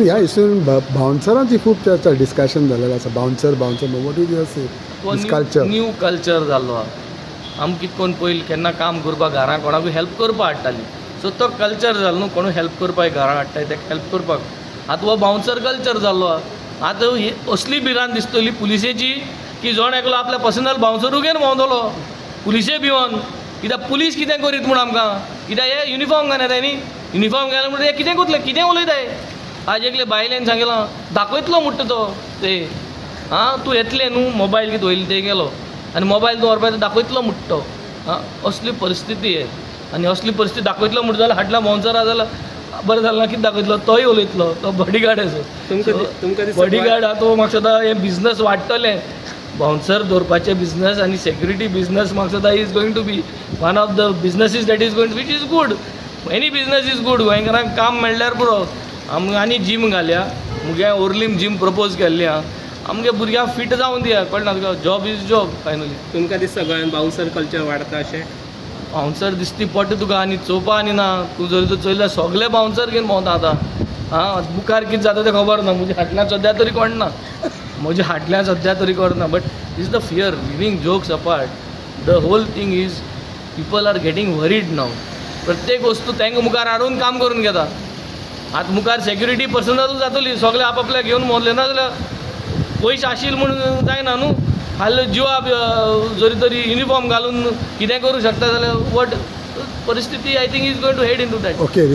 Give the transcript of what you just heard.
ह्या इशून बाउन्सरांची खूप चर्चा डिस्कशन झालेलं आसा. Bouncer what is your say culture new culture जाल्लो हा. आमी कितें कोण पयलीं केन्ना काम करपाक घरां कोणाकूय हेल्प करपाक हाडटालीं. सो तो कल्चर जालो न्हू. कोणूय हेल्प करपाक घरां हाडटाय ताका हेल्प करपाक. आतां हो बाउन्सर कल्चर जाल्लो हा. आतां असली भिरांत दिसतली पुलिसेची की जण एकलो आपल्या पर्सनल बाउन्सरू घेवन भोंवतलो पुलिशे भिवन. कित्याक पुलीस कितें करीत म्हूण आमकां कित्याक हे युनिफॉर्म घालून येताय न्ही. युनिफॉर्म घालून म्हणून हे कितें करतले कितें उलयताय. आज एकले बायलेन सांगलां दाखयतलो म्हणटा तो ते तूं येतलें न्हू मोबायल कितें वयले ते गेलो आनी मोबायल तूं व्हरपाक दाखयतलो म्हणटा तो. असली परिस्थिती आहे. आनी असली परिस्थिती दाखयतलो म्हणटा जाल्यार हाडला बाउन्सरा जाल्यार बरें जालें ना कितें दाखयतलो तोय उलयतलो तो बॉडीगार्ड असो. बॉडीगार्ड आहा तो म्हाका सदां हें बिजनस वाडटलें. बाउन्सर दवरपाचें बिजनस आनी सेक्युरिटी बिजनस म्हाका सदां is going to be one of the businesses that is going which is good. Any business is good. गोंयकारांक काम मेळ्ळ्यार पुरो. आमकां आनी जीम घाल्या मुगे ओर्लीम जीम प्रपोज केल्ली आहा. आमगे भुरग्यांक फीट जावन दिया कळना तुका. Job is job finally. तुमकां दिसता गोंयांत बाउन्सर कल्चर वाडटा अशें? बाउन्सर दिसती पडटा तुका आनी चोवपा आनी ना. तूं जर तर चयल्यार सगळे बाउन्सर घेवन भोंवता आतां. मुखार कितें जाता तें खबर ना. म्हज्या फाटल्यान सद्या तरी कोण ना. म्हज्या फाटल्यान सद्या तरी करना. But is the fear living jokes apart the whole thing is people are getting worried now. प्रत्येक वस्तू तांकां मुखार हाडून काम करून घेता. आतां मुखार सेक्युरिटी पर्सनल जातली सगळे आपआपल्या घेवन भोंवले ना जाल्यार पयशे आशिल्ले म्हणून जायना न्हू. फाल्यां जिवाक जरी तरी युनिफॉर्म घालून कितें करूं शकता जाल्यार वट परिस्थिती I think is going to head into that. Okay.